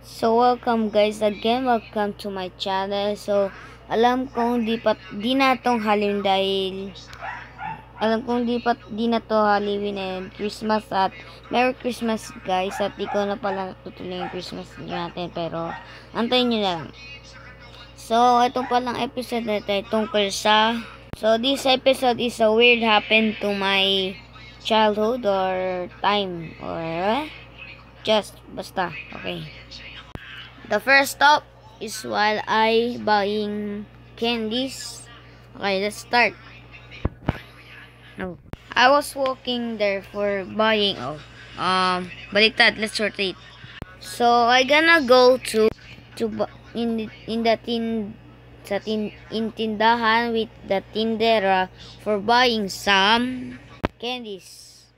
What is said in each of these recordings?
So welcome guys again, welcome to my channel. So alam kong di na tong Halloween dahil di na to Halloween and Christmas at Merry Christmas guys, at di ko na pala natutuloy yung Christmas natin pero antayin nyo na lang. So ito palang episode na ito tungkol sa this episode is a weird happened to my childhood or time or just basta okay. The first stop is while I buying candies. Okay, let's start. No, I was walking there for buying. Baliktad. Let's rotate. So I gonna go to in tindahan with the tindera for buying some candies.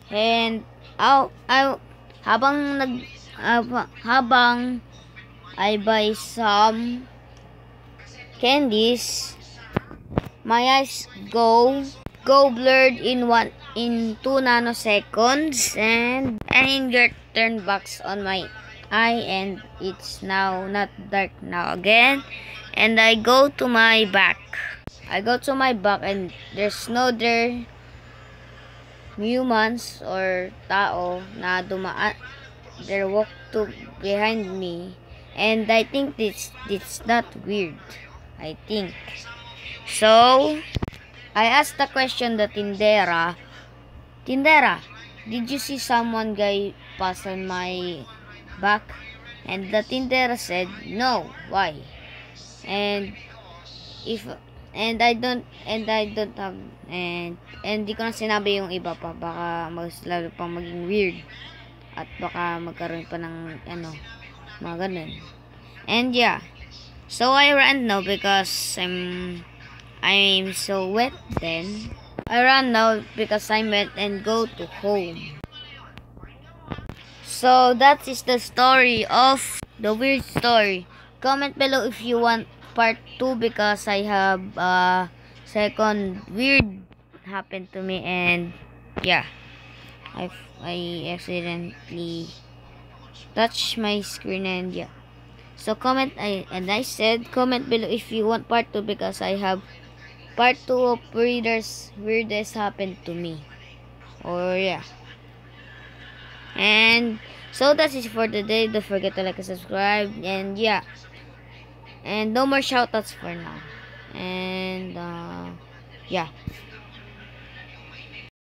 And habang I buy some candies, my eyes go blurred in 2 nanoseconds, and an invert turned back on my eye, and it's now not dark now again. And I go to my back and there's no there humans or tao na dumaan. They walk to behind me, and I think it's not weird. I think so. I asked the question the tindera, did you see someone guy pass on my back? And the tindera said no. Why? And I don't have and di ko na sinabi yung iba pa, baka mas lalo pang maging weird at baka magkaroon pa ng mga ganun. And yeah, so I ran now because I'm so wet. Then I ran now because I went and go to home. So that is the story of the weird story. Comment below if you want part 2 because I have second weird happened to me, and yeah, I accidentally touched my screen, and yeah. So I said comment below if you want part 2 because I have part 2 of weirdest happened to me. Or yeah. And so that's it for today. Don't forget to like and subscribe, and yeah. And no more shoutouts for now. And yeah.